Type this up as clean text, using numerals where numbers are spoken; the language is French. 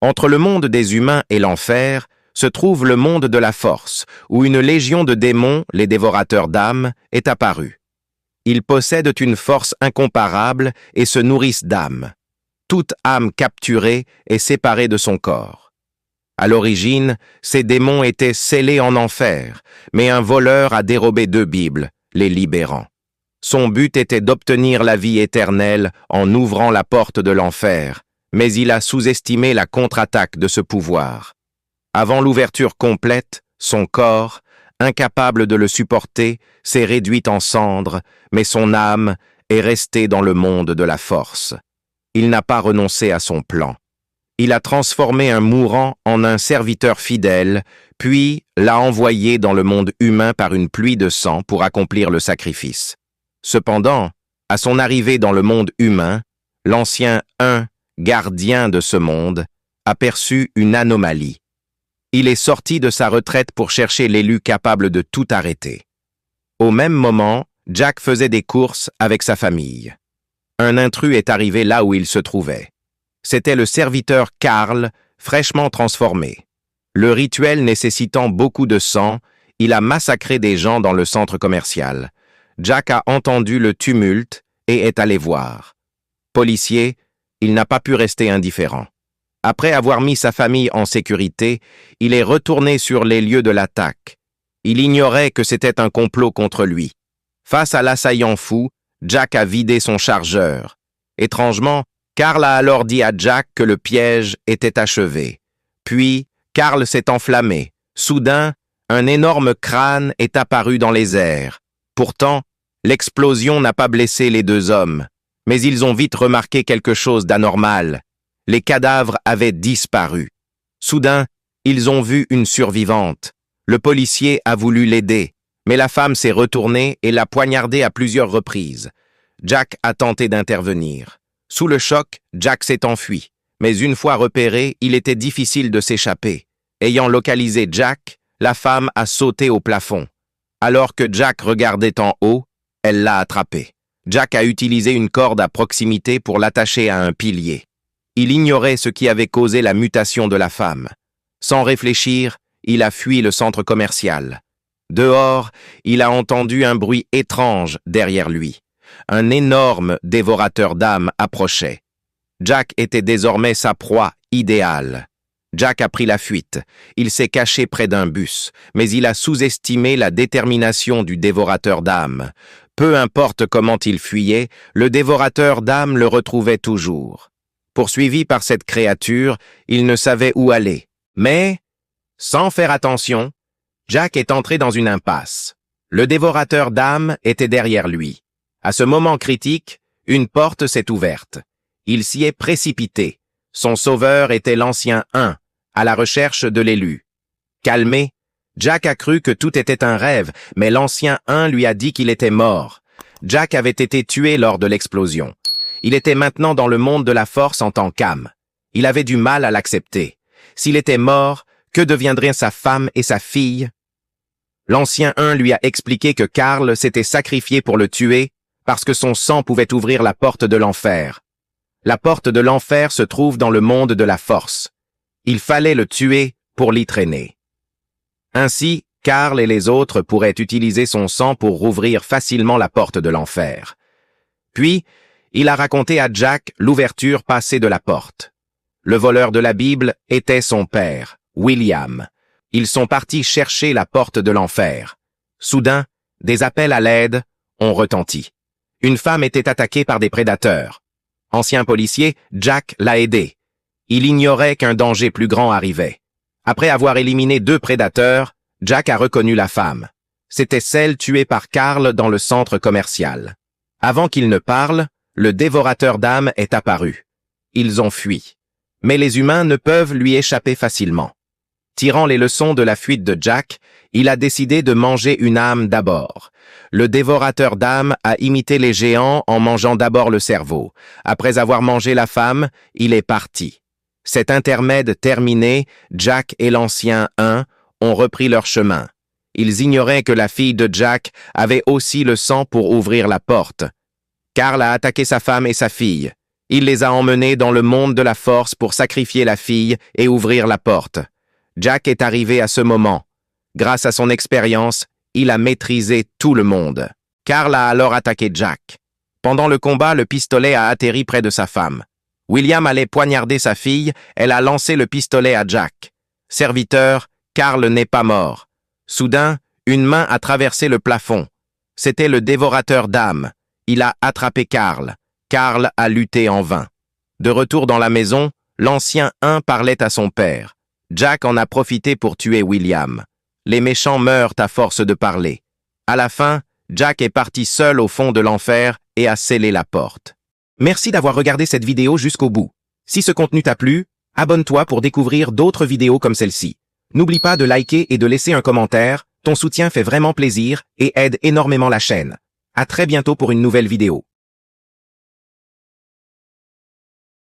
Entre le monde des humains et l'enfer se trouve le monde de la force, où une légion de démons, les dévorateurs d'âmes, est apparue. Ils possèdent une force incomparable et se nourrissent d'âmes. Toute âme capturée est séparée de son corps. À l'origine, ces démons étaient scellés en enfer, mais un voleur a dérobé 2 Bibles, les libérant. Son but était d'obtenir la vie éternelle en ouvrant la porte de l'enfer, mais il a sous-estimé la contre-attaque de ce pouvoir. Avant l'ouverture complète, son corps, incapable de le supporter, s'est réduit en cendres, mais son âme est restée dans le monde de la force. Il n'a pas renoncé à son plan. Il a transformé un mourant en un serviteur fidèle, puis l'a envoyé dans le monde humain par une pluie de sang pour accomplir le sacrifice. Cependant, à son arrivée dans le monde humain, l'ancien gardien de ce monde, aperçut une anomalie. Il est sorti de sa retraite pour chercher l'élu capable de tout arrêter. Au même moment, Jack faisait des courses avec sa famille. Un intrus est arrivé là où il se trouvait. C'était le serviteur Carl, fraîchement transformé. Le rituel nécessitant beaucoup de sang, il a massacré des gens dans le centre commercial. Jack a entendu le tumulte et est allé voir. Policier, il n'a pas pu rester indifférent. Après avoir mis sa famille en sécurité, il est retourné sur les lieux de l'attaque. Il ignorait que c'était un complot contre lui. Face à l'assaillant fou, Jack a vidé son chargeur. Étrangement, Carl a alors dit à Jack que le piège était achevé. Puis, Carl s'est enflammé. Soudain, un énorme crâne est apparu dans les airs. Pourtant, l'explosion n'a pas blessé les 2 hommes. Mais ils ont vite remarqué quelque chose d'anormal. Les cadavres avaient disparu. Soudain, ils ont vu une survivante. Le policier a voulu l'aider, mais la femme s'est retournée et l'a poignardée à plusieurs reprises. Jack a tenté d'intervenir. Sous le choc, Jack s'est enfui. Mais une fois repéré, il était difficile de s'échapper. Ayant localisé Jack, la femme a sauté au plafond. Alors que Jack regardait en haut, elle l'a attrapé. Jack a utilisé une corde à proximité pour l'attacher à un pilier. Il ignorait ce qui avait causé la mutation de la femme. Sans réfléchir, il a fui le centre commercial. Dehors, il a entendu un bruit étrange derrière lui. Un énorme dévorateur d'âmes approchait. Jack était désormais sa proie idéale. Jack a pris la fuite. Il s'est caché près d'un bus, mais il a sous-estimé la détermination du dévorateur d'âmes. Peu importe comment il fuyait, le dévorateur d'âmes le retrouvait toujours. Poursuivi par cette créature, il ne savait où aller. Mais, sans faire attention, Jack est entré dans une impasse. Le dévorateur d'âmes était derrière lui. À ce moment critique, une porte s'est ouverte. Il s'y est précipité. Son sauveur était l'ancien à la recherche de l'élu. Calmé, Jack a cru que tout était un rêve, mais l'ancien lui a dit qu'il était mort. Jack avait été tué lors de l'explosion. Il était maintenant dans le monde de la force en tant qu'âme. Il avait du mal à l'accepter. S'il était mort, que deviendraient sa femme et sa fille? L'ancien lui a expliqué que Carl s'était sacrifié pour le tuer parce que son sang pouvait ouvrir la porte de l'enfer. La porte de l'enfer se trouve dans le monde de la force. Il fallait le tuer pour l'y traîner. Ainsi, Carl et les autres pourraient utiliser son sang pour rouvrir facilement la porte de l'enfer. Puis, il a raconté à Jack l'ouverture passée de la porte. Le voleur de la Bible était son père, William. Ils sont partis chercher la porte de l'enfer. Soudain, des appels à l'aide ont retenti. Une femme était attaquée par des prédateurs. Ancien policier, Jack l'a aidé. Il ignorait qu'un danger plus grand arrivait. Après avoir éliminé 2 prédateurs, Jack a reconnu la femme. C'était celle tuée par Carl dans le centre commercial. Avant qu'il ne parle, le dévorateur d'âmes est apparu. Ils ont fui. Mais les humains ne peuvent lui échapper facilement. Tirant les leçons de la fuite de Jack, il a décidé de manger une âme d'abord. Le dévorateur d'âmes a imité les géants en mangeant d'abord le cerveau. Après avoir mangé la femme, il est parti. Cet intermède terminé, Jack et l'ancien ont repris leur chemin. Ils ignoraient que la fille de Jack avait aussi le sang pour ouvrir la porte. Carl a attaqué sa femme et sa fille. Il les a emmenés dans le monde de la force pour sacrifier la fille et ouvrir la porte. Jack est arrivé à ce moment. Grâce à son expérience, il a maîtrisé tout le monde. Carl a alors attaqué Jack. Pendant le combat, le pistolet a atterri près de sa femme. William allait poignarder sa fille, elle a lancé le pistolet à Jack. Serviteur, Carl n'est pas mort. Soudain, une main a traversé le plafond. C'était le dévorateur d'âmes. Il a attrapé Carl. Carl a lutté en vain. De retour dans la maison, l'ancien 1 parlait à son père. Jack en a profité pour tuer William. Les méchants meurent à force de parler. À la fin, Jack est parti seul au fond de l'enfer et a scellé la porte. Merci d'avoir regardé cette vidéo jusqu'au bout. Si ce contenu t'a plu, abonne-toi pour découvrir d'autres vidéos comme celle-ci. N'oublie pas de liker et de laisser un commentaire, ton soutien fait vraiment plaisir et aide énormément la chaîne. À très bientôt pour une nouvelle vidéo.